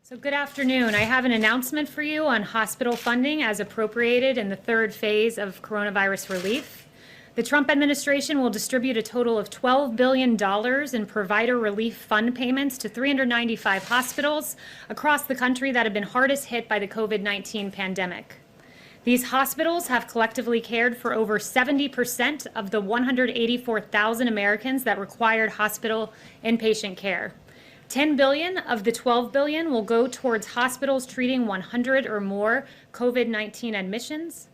So good afternoon. I have an announcement for you on hospital funding as appropriated in the third phase of coronavirus relief. The Trump administration will distribute a total of $12 billion in provider relief fund payments to 395 hospitals across the country that have been hardest hit by the COVID-19 pandemic. These hospitals have collectively cared for over 70% of the 184,000 Americans that required hospital inpatient care. $10 billion of the $12 billion will go towards hospitals treating 100 or more COVID-19 admissions.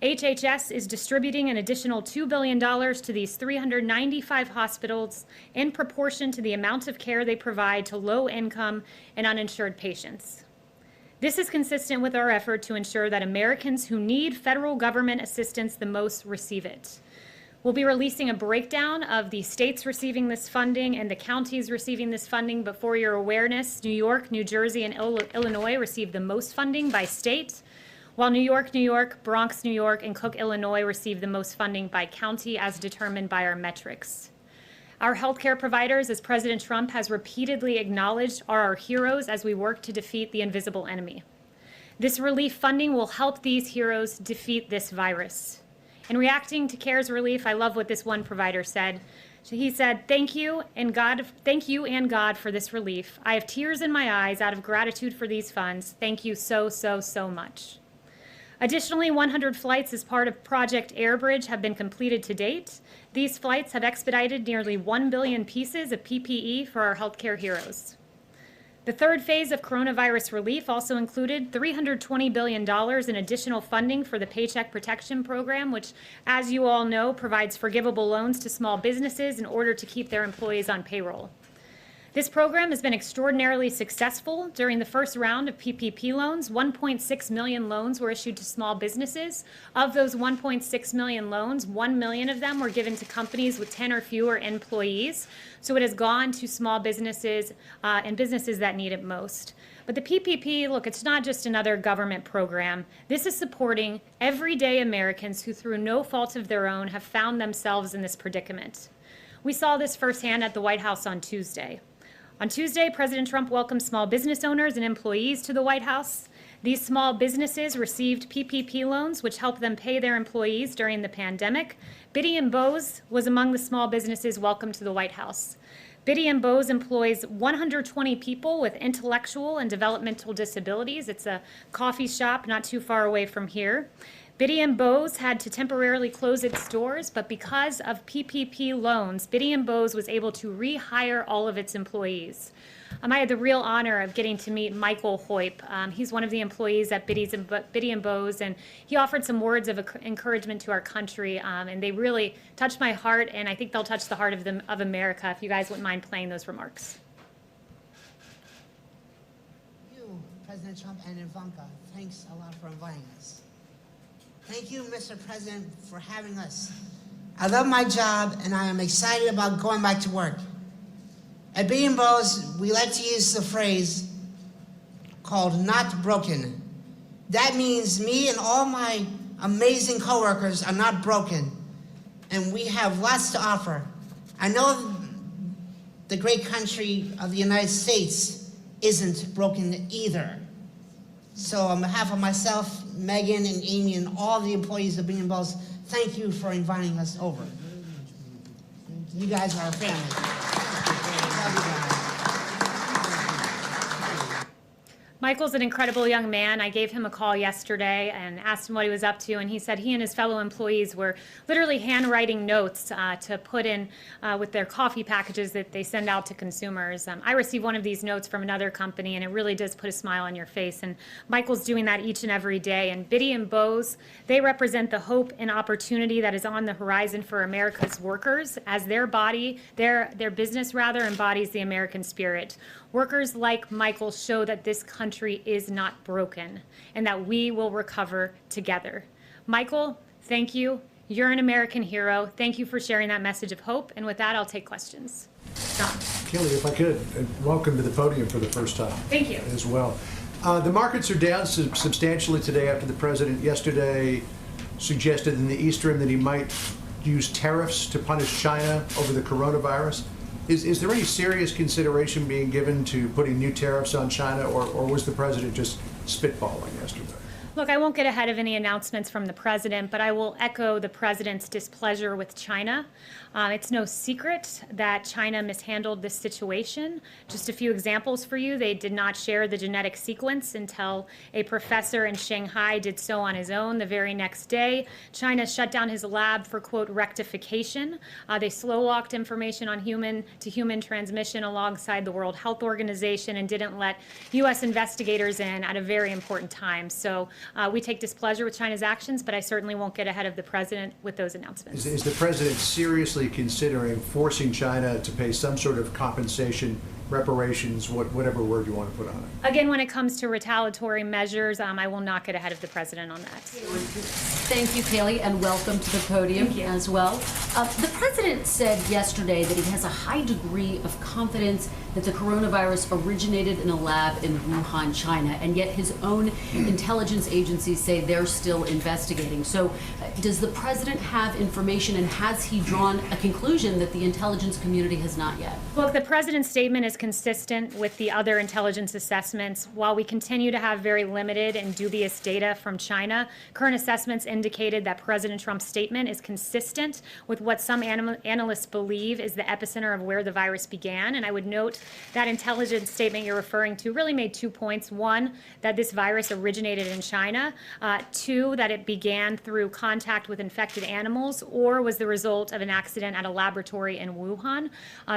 HHS is distributing an additional $2 billion to these 395 hospitals in proportion to the amount of care they provide to low-income and uninsured patients. This is consistent with our effort to ensure that Americans who need federal government assistance the most receive it. We'll be releasing a breakdown of the states receiving this funding and the counties receiving this funding, but for your awareness, New York, New Jersey, and Illinois receive the most funding by state, while New York, Bronx, New York, and Cook, Illinois receive the most funding by county as determined by our metrics. Our healthcare providers, as President Trump has repeatedly acknowledged, are our heroes as we work to defeat the invisible enemy. This relief funding will help these heroes defeat this virus. In reacting to CARES relief, I love what this one provider said. He said, thank you and God for this relief. I have tears in my eyes out of gratitude for these funds. Thank you so, so, so much. Additionally, 100 flights as part of Project Airbridge have been completed to date. These flights have expedited nearly 1 billion pieces of PPE for our healthcare heroes. The third phase of coronavirus relief also included $320 billion in additional funding for the Paycheck Protection Program, which, as you all know, provides forgivable loans to small businesses in order to keep their employees on payroll. This program has been extraordinarily successful. During the first round of PPP loans, 1.6 million loans were issued to small businesses. Of those 1.6 million loans, 1 million of them were given to companies with 10 or fewer employees. So it has gone to small businesses and businesses that need it most. But the PPP, look, it's not just another government program. This is supporting everyday Americans who, through no fault of their own, have found themselves in this predicament. We saw this firsthand at the White House on Tuesday. On Tuesday, President Trump welcomed small business owners and employees to the White House. These small businesses received PPP loans, which helped them pay their employees during the pandemic. Biddy & Bose was among the small businesses welcomed to the White House. Biddy & Bose employs 120 people with intellectual and developmental disabilities. It's a coffee shop not too far away from here. Biddy & Bose had to temporarily close its doors, but because of PPP loans, Biddy & Bose was able to rehire all of its employees. I had the real honor of getting to meet Michael Hoyp. He's one of the employees at Biddy & Bose, and he offered some words of encouragement to our country, and they really touched my heart, and I think they'll touch the heart of America, if you guys wouldn't mind playing those remarks. You, President Trump and Ivanka, thanks a lot for inviting us. Thank you, Mr. President, for having us. I love my job, and I am excited about going back to work. At Biddy & Bose, we like to use the phrase called not broken. That means me and all my amazing coworkers are not broken, and we have lots to offer. I know the great country of the United States isn't broken either. So on behalf of myself, Megan, and Amy, and all the employees of Biddy & Bose, thank you for inviting us over. You guys are a family. Love you guys. Michael's an incredible young man. I gave him a call yesterday and asked him what he was up to, and he said he and his fellow employees were literally handwriting notes to put in with their coffee packages that they send out to consumers. I received one of these notes from another company, and it really does put a smile on your face, and Michael's doing that each and every day. And Biddy & Bose, they represent the hope and opportunity that is on the horizon for America's workers, as their business embodies the American spirit. Workers like Michael show that this country is not broken and that we will recover together. Michael, thank you. You're an American hero. Thank you for sharing that message of hope. And with that, I'll take questions. John. Kayleigh, if I could, welcome to the podium for the first time. Thank you. As well. The markets are down substantially today after the president yesterday suggested in the East Room that he might use tariffs to punish China over the coronavirus. Is there any serious consideration being given to putting new tariffs on China, or was the president just spitballing yesterday? Look, I won't get ahead of any announcements from the president, but I will echo the president's displeasure with China. It's no secret that China mishandled this situation. Just a few examples for you. They did not share the genetic sequence until a professor in Shanghai did so on his own the very next day. China shut down his lab for, quote, rectification. They slow-walked information on human-to-human transmission alongside the World Health Organization and didn't let U.S. investigators in at a very important time. So we take displeasure with China's actions, but I certainly won't get ahead of the president with those announcements. Is the president seriously considering forcing China to pay some sort of compensation, reparations, whatever word you want to put on it? Again, when it comes to retaliatory measures, I will not get ahead of the president on that. Thank you, Kayleigh, and welcome to the podium as well. The president said yesterday that he has a high degree of confidence that the coronavirus originated in a lab in Wuhan, China, and yet his own intelligence agencies say they're still investigating. So does the president have information, and has he drawn a conclusion that the intelligence community has not yet? Look, the president's statement is consistent with the other intelligence assessments. While we continue to have very limited and dubious data from China, current assessments indicated that President Trump's statement is consistent with what some analysts believe is the epicenter of where the virus began. And I would note that intelligence statement you're referring to really made 2 points. One, that this virus originated in China. Two, that it began through contact with infected animals or was the result of an accident at a laboratory in Wuhan.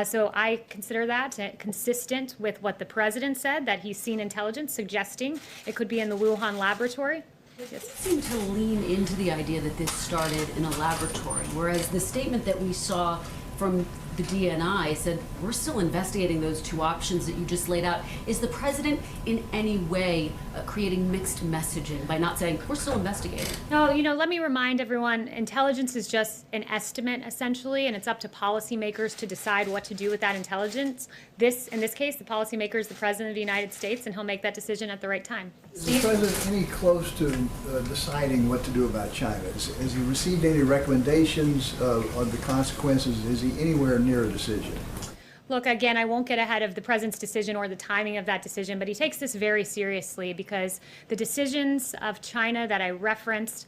So I consider that consistent with what the president said, that he's seen intelligence suggesting it could be in the Wuhan laboratory. Yes. Seem to lean into the idea that this started in a laboratory, whereas the statement that we saw from the DNI said we're still investigating those two options that you just laid out. Is the president in any way creating mixed messaging by not saying we're still investigating? No, let me remind everyone, intelligence is just an estimate essentially, and it's up to policymakers to decide what to do with that intelligence. In this case, the policymaker is the president of the United States, and he'll make that decision at the right time. Is the president any close to deciding what to do about China? Has he received any recommendations on the consequences? Is he anywhere near a decision? Look, again, I won't get ahead of the president's decision or the timing of that decision, but he takes this very seriously because the decisions of China that I referenced,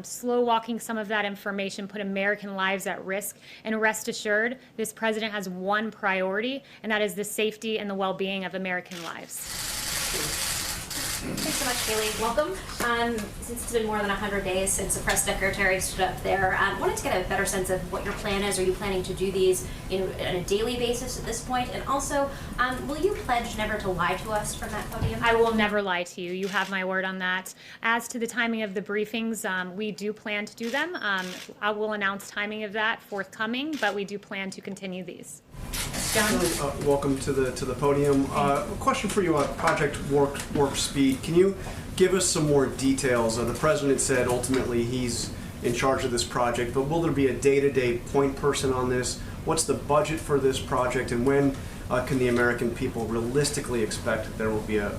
slow walking some of that information, put American lives at risk. And rest assured, this president has one priority, and that is the safety and the well-being of American lives. Thanks so much, Kayleigh. Welcome. Since it's been more than 100 days since the press secretary stood up there, wanted to get a better sense of what your plan is. Are you planning to do these on a daily basis at this point? And also, will you pledge never to lie to us from that podium? I will never lie to you. You have my word on that. As to the timing of the briefings, we do plan to do them. I will announce timing of that forthcoming, but we do plan to continue these. John? Welcome to the podium. A question for you on Project Warp Speed. Can you give us some more details? The president said ultimately he's in charge of this project, but will there be a day-to-day point person on this? What's the budget for this project, and when can the American people realistically expect that there will be a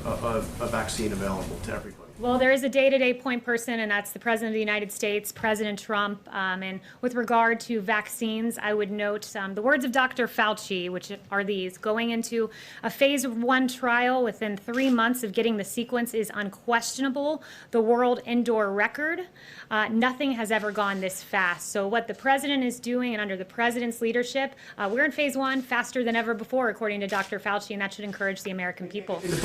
vaccine available to everybody? Well, there is a day-to-day point person, and that's the President of the United States, President Trump. And with regard to vaccines, I would note the words of Dr. Fauci, which are these: going into a phase 1 trial within 3 months of getting the sequence is unquestionable. The world indoor record. Nothing has ever gone this fast. So what the president is doing, and under the president's leadership, we're in phase 1 faster than ever before, according to Dr. Fauci, and that should encourage the American people. In the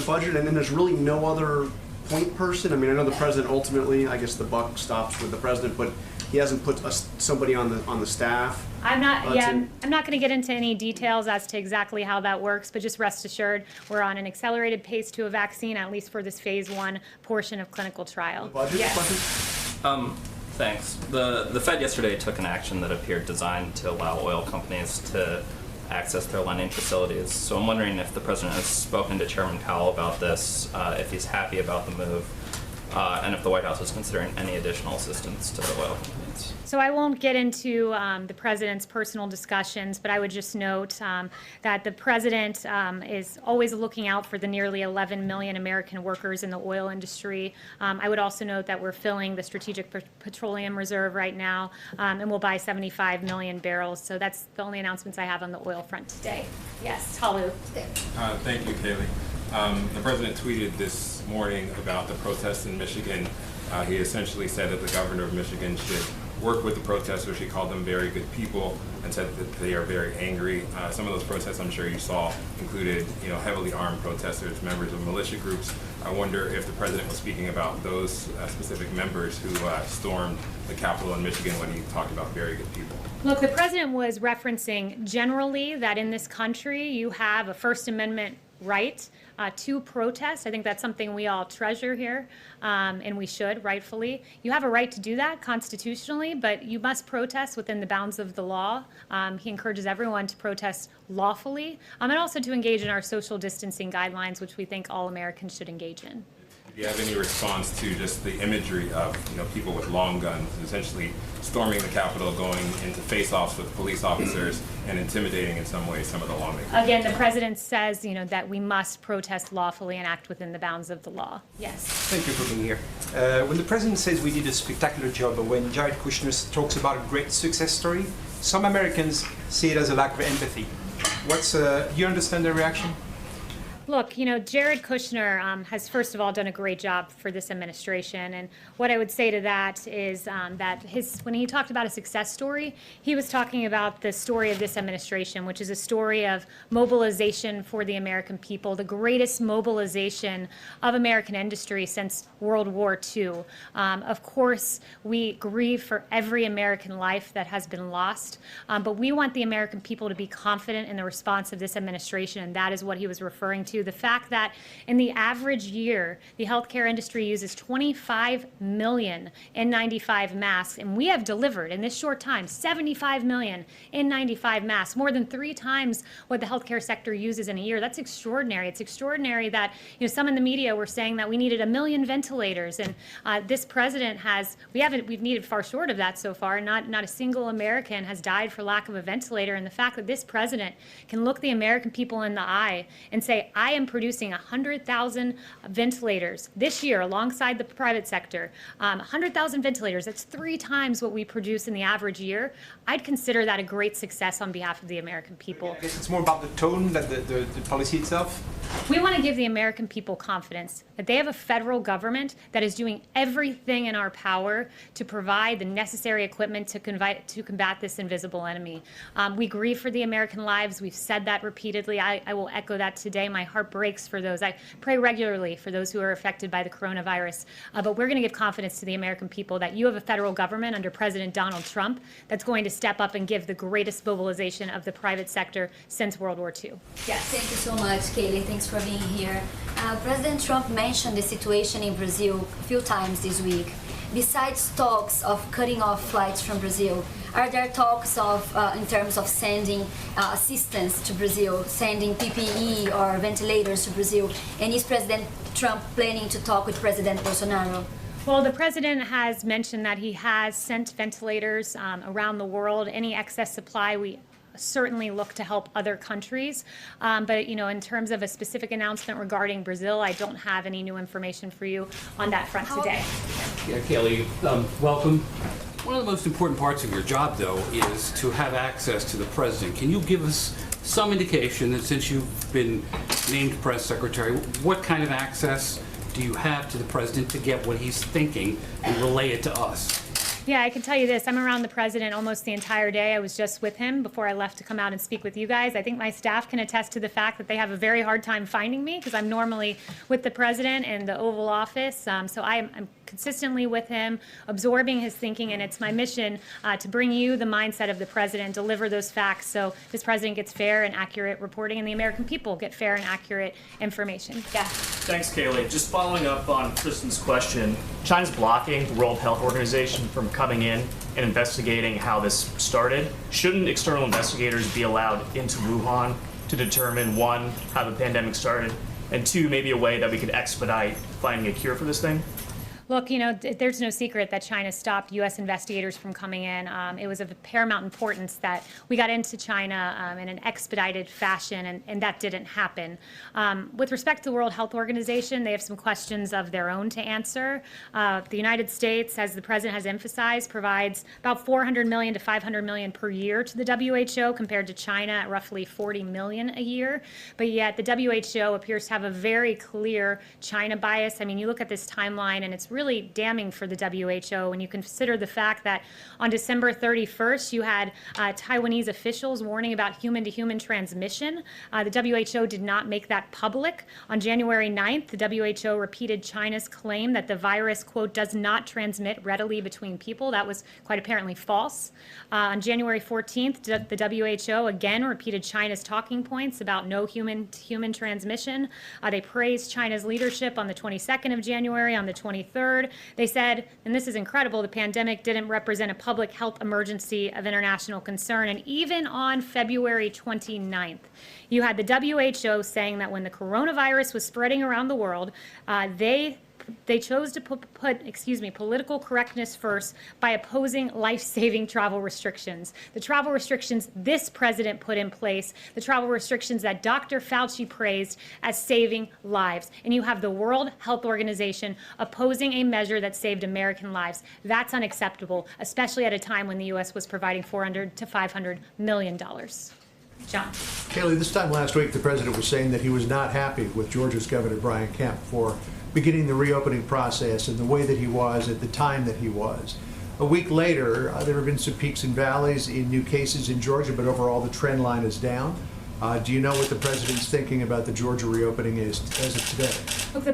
budget, and then there's really no other point person. I mean, I know the president ultimately, I guess the buck stops with the president, but he hasn't put somebody on the staff. I'm not going to get into any details as to exactly how that works, but just rest assured we're on an accelerated pace to a vaccine, at least for this phase 1 portion of clinical trial. The budget Yes. question? Thanks. The Fed yesterday took an action that appeared designed to allow oil companies to access their lending facilities. So I'm wondering if the president has spoken to Chairman Powell about this, if he's happy about the move, and if the White House is considering any additional assistance to the oil companies. So I won't get into the president's personal discussions, but I would just note that the president is always looking out for the nearly 11 million American workers in the oil industry. I would also note that we're filling the Strategic Petroleum Reserve right now, and we'll buy 75 million barrels. So that's the only announcements I have on the oil front today. Yes, Talu. Thank you, Kayleigh. The president tweeted this morning about the protests in Michigan. He essentially said that the governor of Michigan should work with the protesters. He called them very good people and said that they are very angry. Some of those protests, I'm sure you saw, included heavily armed protesters, members of militia groups. I wonder if the president was speaking about those specific members who stormed the Capitol in Michigan when he talked about very good people. Look, the president was referencing generally that in this country you have a First Amendment right to protest. I think that's something we all treasure here, and we should, rightfully. You have a right to do that constitutionally, but you must protest within the bounds of the law. He encourages everyone to protest lawfully, and also to engage in our social distancing guidelines, which we think all Americans should engage in. Do you have any response to just the imagery of people with long guns essentially storming the Capitol, going into face-offs with police officers and intimidating in some ways some of the lawmakers? Again, the president says that we must protest lawfully and act within the bounds of the law. Yes. Thank you for being here. When the president says we did a spectacular job, or when Jared Kushner talks about a great success story, some Americans see it as a lack of empathy. Do you understand their reaction? Look, Jared Kushner has, first of all, done a great job for this administration. And what I would say to that is that when he talked about a success story, he was talking about the story of this administration, which is a story of mobilization for the American people, the greatest mobilization of American industry since World War II. Of course, we grieve for every American life that has been lost, but we want the American people to be confident in the response of this administration, and that is what he was referring to. The fact that in the average year, the healthcare industry uses 25 million N95 masks, and we have delivered in this short time 75 million N95 masks, more than 3 times what the healthcare sector uses in a year. That's extraordinary. It's extraordinary that some in the media were saying that we needed 1 million ventilators, and this president we've needed far short of that so far. Not a single American has died for lack of a ventilator, and the fact that this president can look the American people in the eye and say, I am producing 100,000 ventilators this year alongside the private sector. 100,000 ventilators, that's 3 times what we produce in the average year. I'd consider that a great success on behalf of the American people. I guess it's more about the tone than the policy itself. We want to give the American people confidence that they have a federal government that is doing everything in our power to provide the necessary equipment to combat this invisible enemy. We grieve for the American lives. We've said that repeatedly. I will echo that today. My heart breaks for those. I pray regularly for those who are affected by the coronavirus. But we're going to give confidence to the American people that you have a federal government under President Donald Trump that's going to step up and give the greatest mobilization of the private sector since World War II. Yes. Thank you so much, Kayleigh. Thanks for being here. President Trump mentioned the situation in Brazil a few times this week. Besides talks of cutting off flights from Brazil, are there talks of, in terms of sending assistance to Brazil, sending PPE or ventilators to Brazil? And is President Trump planning to talk with President Bolsonaro? Well, the president has mentioned that he has sent ventilators around the world. Any excess supply, we certainly look to help other countries. But, in terms of a specific announcement regarding Brazil, I don't have any new information for you on that front today. Yeah, Kayleigh, welcome. One of the most important parts of your job, though, is to have access to the president. Can you give us some indication that since you've been named press secretary, what kind of access do you have to the president to get what he's thinking and relay it to us? Yeah, I can tell you this. I'm around the president almost the entire day. I was just with him before I left to come out and speak with you guys. I think my staff can attest to the fact that they have a very hard time finding me because I'm normally with the president in the Oval Office. So I'm consistently with him, absorbing his thinking, and it's my mission to bring you the mindset of the president, deliver those facts so this president gets fair and accurate reporting and the American people get fair and accurate information. Yeah. Thanks, Kayleigh. Just following up on Kristen's question, China's blocking the World Health Organization from coming in and investigating how this started. Shouldn't external investigators be allowed into Wuhan to determine, 1, how the pandemic started, and 2, maybe a way that we could expedite finding a cure for this thing? Look, there's no secret that China stopped U.S. investigators from coming in. It was of paramount importance that we got into China in an expedited fashion, and that didn't happen. With respect to the World Health Organization, they have some questions of their own to answer. The United States, as the president has emphasized, provides about $400 million to $500 million per year to the WHO, compared to China at roughly $40 million a year. But yet the WHO appears to have a very clear China bias. I mean, you look at this timeline, and it's really damning for the WHO when you consider the fact that on December 31st, you had Taiwanese officials warning about human-to-human transmission. The WHO did not make that public. On January 9th, the WHO repeated China's claim that the virus, quote, does not transmit readily between people. That was quite apparently false. On January 14th, the WHO again repeated China's talking points about no human-to-human transmission. They praised China's leadership on the 22nd of January. On the 23rd, they said, and this is incredible, the pandemic didn't represent a public health emergency of international concern. And even on February 29th, you had the WHO saying that when the coronavirus was spreading around the world, they chose to put political correctness first by opposing life-saving travel restrictions. The travel restrictions this president put in place, the travel restrictions that Dr. Fauci praised as saving lives. And you have the World Health Organization opposing a measure that saved American lives. That's unacceptable, especially at a time when the U.S. was providing $400 to $500 million. John. Kayleigh, this time last week, the president was saying that he was not happy with Georgia's Governor Brian Kemp for beginning the reopening process in the way that he was at the time that he was. A week later, there have been some peaks and valleys in new cases in Georgia, but overall the trend line is down. Do you know what the president's thinking about the Georgia reopening is as of today? Look, the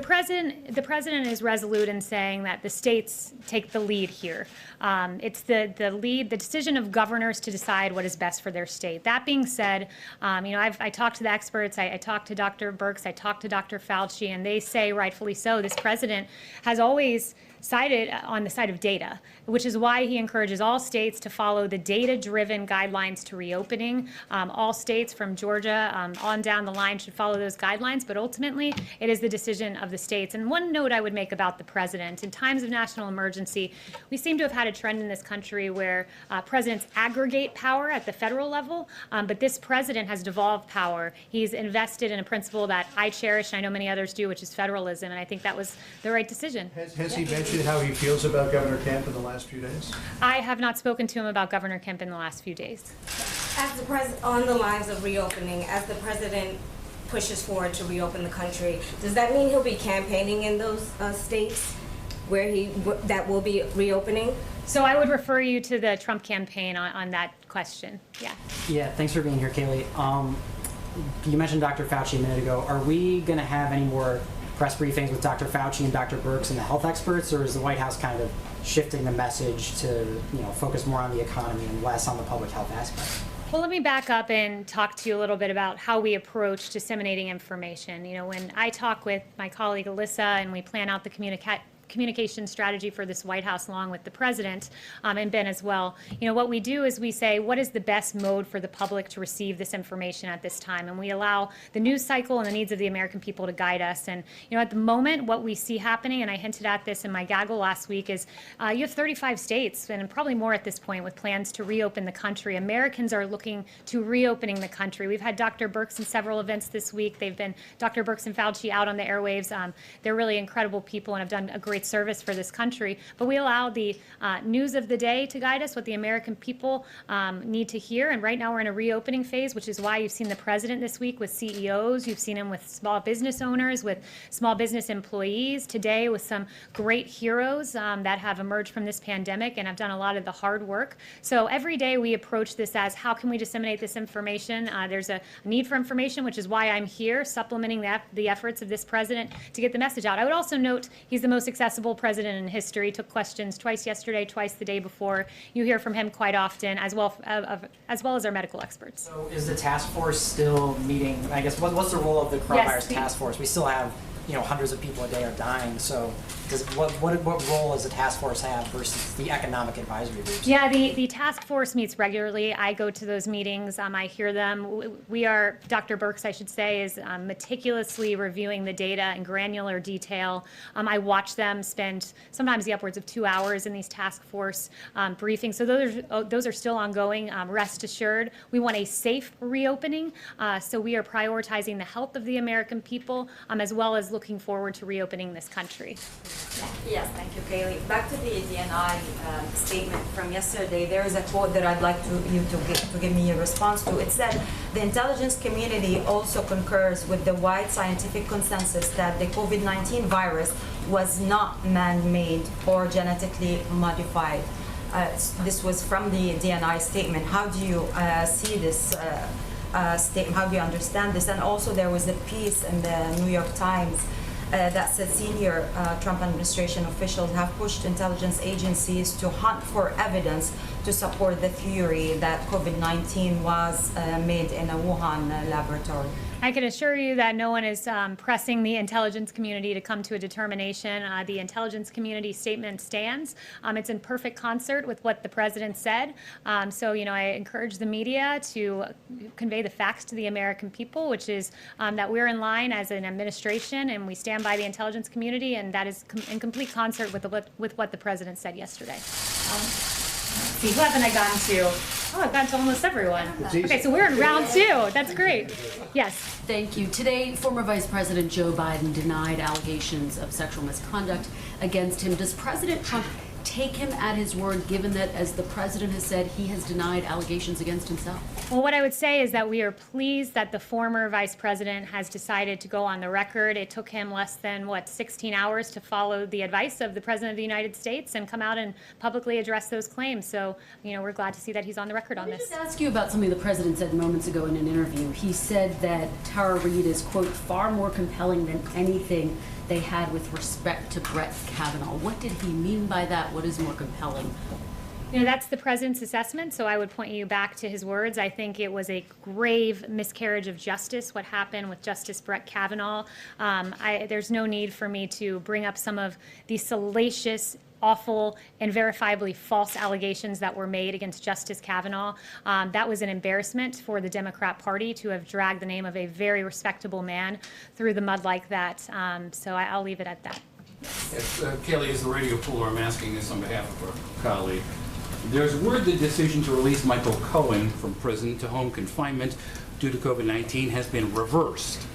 president is resolute in saying that the states take the lead here. It's the decision of governors to decide what is best for their state. That being said, I talked to the experts. I talked to Dr. Birx. I talked to Dr. Fauci, and they say, rightfully so, this president has always sided on the side of data, which is why he encourages all states to follow the data-driven guidelines to reopening. All states from Georgia on down the line should follow those guidelines, but ultimately it is the decision of the states. And one note I would make about the president, in times of national emergency, we seem to have had a trend in this country where presidents aggregate power at the federal level, but this president has devolved power. He's invested in a principle that I cherish, and I know many others do, which is federalism, and I think that was the right decision. Has he mentioned how he feels about Governor Kemp in the last few days? I have not spoken to him about Governor Kemp in the last few days. As the on the lines of reopening, as the president pushes forward to reopen the country, does that mean he'll be campaigning in those states where that will be reopening? So I would refer you to the Trump campaign on that question. Yeah. Yeah, thanks for being here, Kayleigh. You mentioned Dr. Fauci a minute ago. Are we going to have any more press briefings with Dr. Fauci and Dr. Birx and the health experts, or is the White House kind of shifting the message to focus more on the economy and less on the public health aspect? Well, let me back up and talk to you a little bit about how we approach disseminating information. When I talk with my colleague Alyssa and we plan out the communication strategy for this White House along with the president and Ben as well, what we do is we say, what is the best mode for the public to receive this information at this time? And we allow the news cycle and the needs of the American people to guide us. And at the moment, what we see happening, and I hinted at this in my gaggle last week, is you have 35 states, and probably more at this point, with plans to reopen the country. Americans are looking to reopening the country. We've had Dr. Birx in several events this week. They've been Dr. Birx and Fauci out on the airwaves. They're really incredible people and have done a great service for this country, but we allow the news of the day to guide us, what the American people need to hear. And right now we're in a reopening phase, which is why you've seen the president this week with CEOs, you've seen him with small business owners, with small business employees, today with some great heroes that have emerged from this pandemic and have done a lot of the hard work. So every day we approach this as, how can we disseminate this information? There's a need for information, which is why I'm here supplementing the efforts of this president to get the message out. I would also note he's the most accessible president in history. Took questions twice yesterday, twice the day before. You hear from him quite often, as well as our medical experts. So is the task force still meeting? I guess what's the role of the coronavirus task force? We still have hundreds of people a day are dying. So what role does the task force have versus the economic advisory groups? Yeah, the task force meets regularly. I go to those meetings. I hear them. Dr. Birx, I should say, is meticulously reviewing the data in granular detail. I watch them spend sometimes the upwards of 2 hours in these task force briefings. So those are still ongoing. Rest assured, we want a safe reopening. So we are prioritizing the health of the American people, as well as looking forward to reopening this country. Yes, thank you, Kayleigh. Back to the DNI statement from yesterday, there is a quote that I'd like you to give me a response to. It said, the intelligence community also concurs with the wide scientific consensus that the COVID-19 virus was not man-made or genetically modified. This was from the DNI statement. How do you see this statement? How do you understand this? And also there was a piece in the New York Times that said senior Trump administration officials have pushed intelligence agencies to hunt for evidence to support the theory that COVID-19 was made in a Wuhan laboratory. I can assure you that no one is pressing the intelligence community to come to a determination. The intelligence community statement stands. It's in perfect concert with what the president said. So, I encourage the media to convey the facts to the American people, which is that we're in line as an administration and we stand by the intelligence community, and that is in complete concert with what the president said yesterday. See, who haven't I gotten to? Oh, I've gotten to almost everyone. Okay, so we're in round 2. That's great. Yes. Thank you. Today, former Vice President Joe Biden denied allegations of sexual misconduct against him. Does President Trump take him at his word, given that, as the president has said, he has denied allegations against himself? Well, what I would say is that we are pleased that the former vice president has decided to go on the record. It took him less than, 16 hours to follow the advice of the president of the United States and come out and publicly address those claims. So, we're glad to see that he's on the record on this. Let me just ask you about something the president said moments ago in an interview. He said that Tara Reade is, quote, far more compelling than anything they had with respect to Brett Kavanaugh. What did he mean by that? What is more compelling? That's the president's assessment, so I would point you back to his words. I think it was a grave miscarriage of justice, what happened with Justice Brett Kavanaugh. There's no need for me to bring up some of the salacious, awful, and verifiably false allegations that were made against Justice Kavanaugh. That was an embarrassment for the Democrat Party to have dragged the name of a very respectable man through the mud like that. So I'll leave it at that. Yes, Kayleigh, as the radio pooler, I'm asking this on behalf of our colleague. There's word the decision to release Michael Cohen from prison to home confinement due to COVID-19 has been reversed.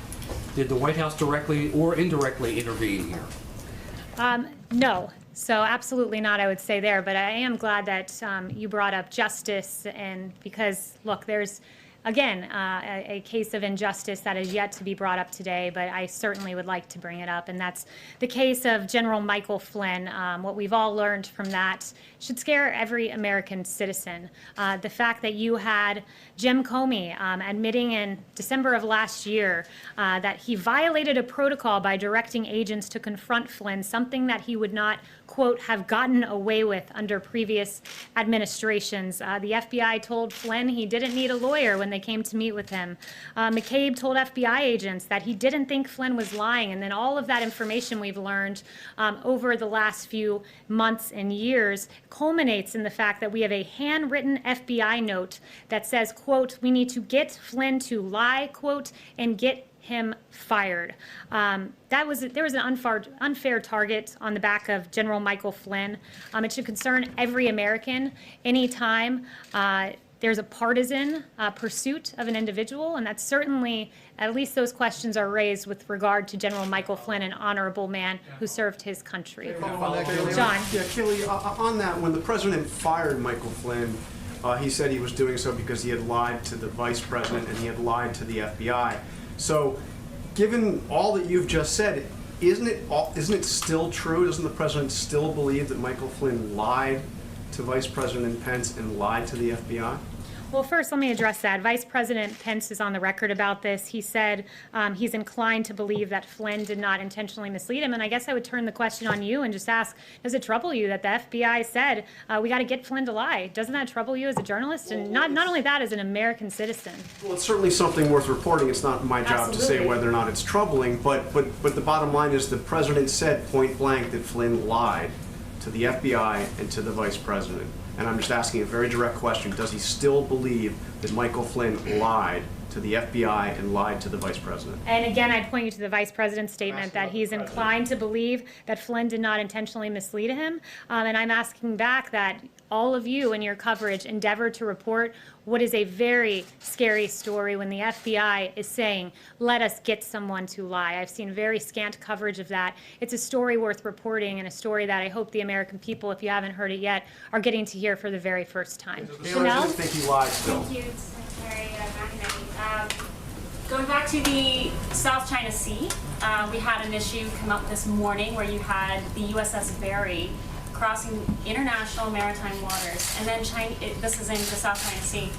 Did the White House directly or indirectly intervene here? No. So absolutely not, I would say there. But I am glad that you brought up justice, and because, look, there's, again, a case of injustice that is yet to be brought up today, but I certainly would like to bring it up, and that's the case of General Michael Flynn. What we've all learned from that should scare every American citizen. The fact that you had Jim Comey admitting in December of last year that he violated a protocol by directing agents to confront Flynn, something that he would not, quote, have gotten away with under previous administrations. The FBI told Flynn he didn't need a lawyer when they came to meet with him. McCabe told FBI agents that he didn't think Flynn was lying, and then all of that information we've learned over the last few months and years culminates in the fact that we have a handwritten FBI note that says, quote, we need to get Flynn to lie, quote, and get him fired. There was an unfair target on the back of General Michael Flynn. It should concern every American anytime there's a partisan pursuit of an individual, and that's certainly, at least those questions are raised with regard to General Michael Flynn, an honorable man who served his country. John. Yeah, Kayleigh, on that, when the president fired Michael Flynn, he said he was doing so because he had lied to the vice president and he had lied to the FBI. So, given all that you've just said, isn't it still true? Doesn't the president still believe that Michael Flynn lied to Vice President Pence and lied to the FBI? Well, first, let me address that. Vice President Pence is on the record about this. He said he's inclined to believe that Flynn did not intentionally mislead him. And I guess I would turn the question on you and just ask, does it trouble you that the FBI said, we got to get Flynn to lie? Doesn't that trouble you as a journalist? And not only that, as an American citizen? Well, it's certainly something worth reporting. It's not my job to say Absolutely. whether or not it's troubling, but the bottom line is the president said point blank that Flynn lied to the FBI and to the vice president. And I'm just asking a very direct question. Does he still believe that Michael Flynn lied to the FBI and lied to the vice president? And again, I'd point you to the vice president's statement that he's inclined to believe that Flynn did not intentionally mislead him. And I'm asking back that all of you in your coverage endeavor to report what is a very scary story when the FBI is saying, let us get someone to lie. I've seen very scant coverage of that. It's a story worth reporting and a story that I hope the American people, if you haven't heard it yet, are getting to hear for the very first time. Chanel? I think he lied still. Thank you, Secretary McEnany. Going back to the South China Sea, we had an issue come up this morning where you had the USS Barry crossing international maritime waters, and then this is in the South China Sea,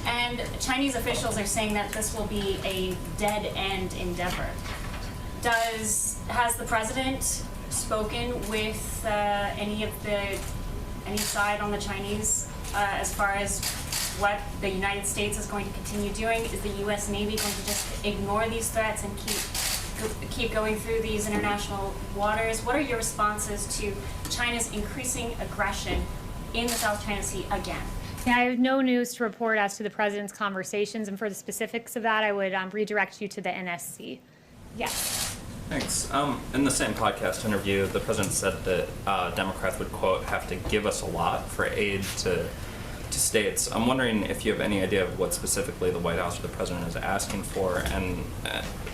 and Chinese officials are saying that this will be a dead-end endeavor. Has the president spoken with any side on the Chinese as far as what the United States is going to continue doing? Is the U.S. Navy going to just ignore these threats and keep going through these international waters? What are your responses to China's increasing aggression in the South China Sea again? Yeah, I have no news to report as to the president's conversations, and for the specifics of that, I would redirect you to the NSC. Yes. Thanks. In the same podcast interview, the president said that Democrats would, quote, have to give us a lot for aid to states. I'm wondering if you have any idea of what specifically the White House or the president is asking for, and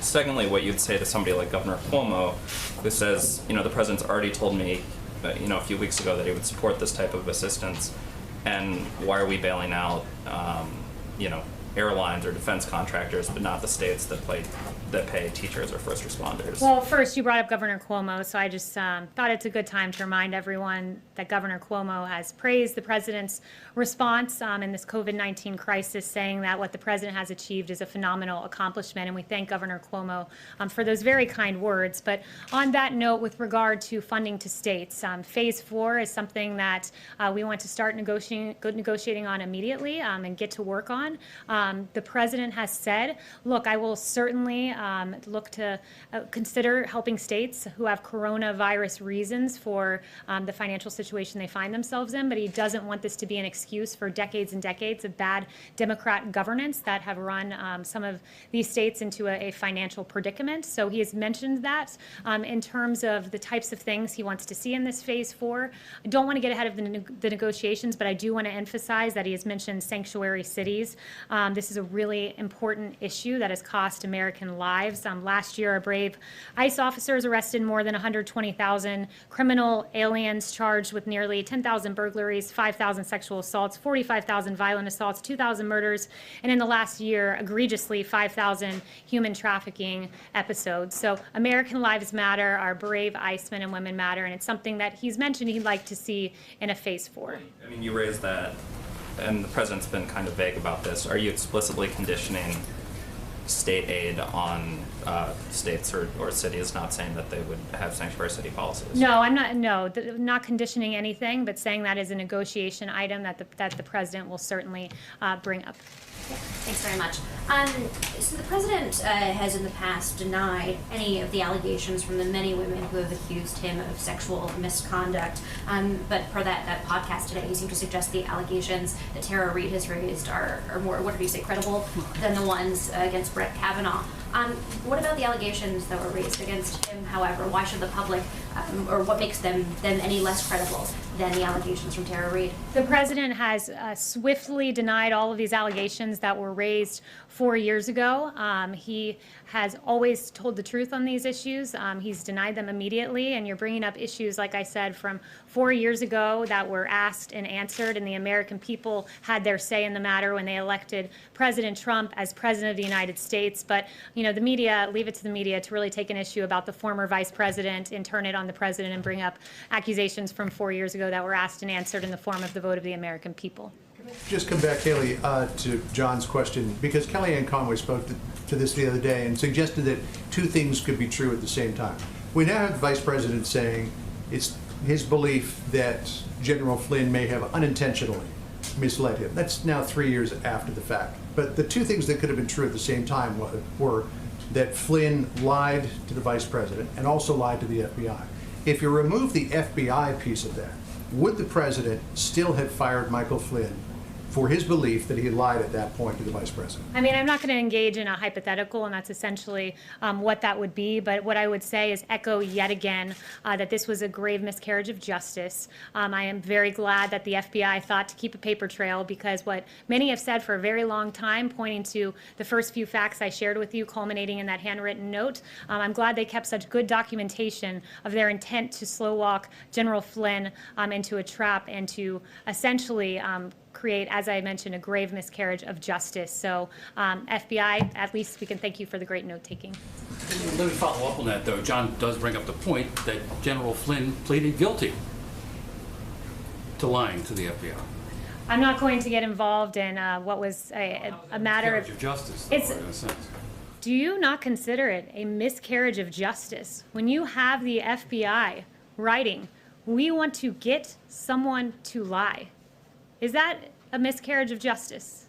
secondly, what you'd say to somebody like Governor Cuomo, who says, the president's already told me, a few weeks ago that he would support this type of assistance, and why are we bailing out, airlines or defense contractors, but not the states that pay teachers or first responders? Well, first, you brought up Governor Cuomo, so I just thought it's a good time to remind everyone that Governor Cuomo has praised the president's response in this COVID-19 crisis, saying that what the president has achieved is a phenomenal accomplishment, and we thank Governor Cuomo for those very kind words. But on that note, with regard to funding to states, Phase 4 is something that we want to start negotiating on immediately and get to work on. The president has said, look, I will certainly look to consider helping states who have coronavirus reasons for the financial situation they find themselves in, but he doesn't want this to be an excuse for decades and decades of bad Democrat governance that have run some of these states into a financial predicament. So he has mentioned that in terms of the types of things he wants to see in this Phase 4. I don't want to get ahead of the negotiations, but I do want to emphasize that he has mentioned sanctuary cities. This is a really important issue that has cost American lives. Last year, our brave ICE officers arrested more than 120,000 criminal aliens charged with nearly 10,000 burglaries, 5,000 sexual assaults, 45,000 violent assaults, 2,000 murders, and in the last year, egregiously, 5,000 human trafficking episodes. So American lives matter, our brave ICE men and women matter, and it's something that he's mentioned he'd like to see in a Phase 4. I mean, you raised that, and the president's been kind of vague about this. Are you explicitly conditioning state aid on states or cities not saying that they would have sanctuary city policies? No, I'm not. No, not conditioning anything, but saying that is a negotiation item that the president will certainly bring up. Thanks very much. So the president has in the past denied any of the allegations from the many women who have accused him of sexual misconduct. But per that podcast today, he seemed to suggest the allegations that Tara Reade has raised are more, what do you say, credible than the ones against Brett Kavanaugh. What about the allegations that were raised against him, however? Why should the public, or what makes them any less credible than the allegations from Tara Reade? The president has swiftly denied all of these allegations that were raised 4 years ago. He has always told the truth on these issues. He's denied them immediately, and you're bringing up issues, like I said, from 4 years ago that were asked and answered, and the American people had their say in the matter when they elected President Trump as president of the United States. But, the media, leave it to the media to really take an issue about the former vice president and turn it on the president and bring up accusations from 4 years ago that were asked and answered in the form of the vote of the American people. Just come back, Kayleigh, to John's question, because Kellyanne Conway spoke to this the other day and suggested that two things could be true at the same time. We now have the Vice President saying it's his belief that General Flynn may have unintentionally misled him. That's now 3 years after the fact. But the two things that could have been true at the same time were that Flynn lied to the Vice President and also lied to the FBI. If you remove the FBI piece of that, would the President still have fired Michael Flynn for his belief that he lied at that point to the Vice President? I mean, I'm not going to engage in a hypothetical, and that's essentially what that would be. But what I would say is echo yet again that this was a grave miscarriage of justice. I am very glad that the FBI thought to keep a paper trail, because what many have said for a very long time, pointing to the first few facts I shared with you, culminating in that handwritten note, I'm glad they kept such good documentation of their intent to slow walk General Flynn into a trap and to essentially create, as I mentioned, a grave miscarriage of justice. So FBI, at least we can thank you for the great note-taking. Let me follow up on that, though. John does bring up the point that General Flynn pleaded guilty to lying to the FBI. I'm not going to get involved in what was a matter Miscarriage of justice, though, It's, in a sense. do you not consider it a miscarriage of justice when you have the FBI writing, "We want to get someone to lie"? Is that a miscarriage of justice?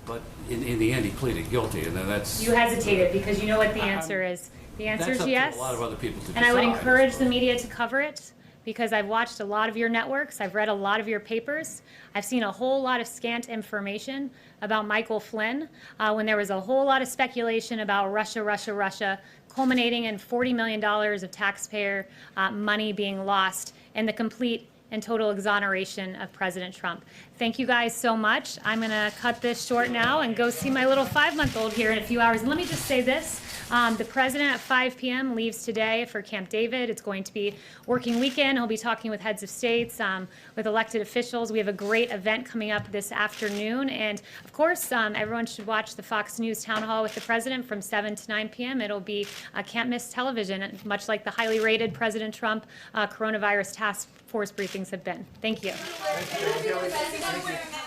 But in the end, he pleaded guilty, and then that's... You hesitated because you know what the answer is. The answer is yes. That's up to a lot of other people to decide. And I would encourage the media to cover it, because I've watched a lot of your networks, I've read a lot of your papers, I've seen a whole lot of scant information about Michael Flynn, when there was a whole lot of speculation about Russia, culminating in $40 million of taxpayer money being lost, and the complete and total exoneration of President Trump. Thank you guys so much. I'm gonna cut this short now and go see my little 5-month-old here in a few hours. And let me just say this, the President at 5 p.m. leaves today for Camp David. It's going to be working weekend. He'll be talking with heads of states, with elected officials. We have a great event coming up this afternoon. And of course, everyone should watch the Fox News Town Hall with the President from 7 to 9 p.m. It'll be can't miss television, much like the highly rated President Trump coronavirus task force briefings have been. Thank you. Thank you.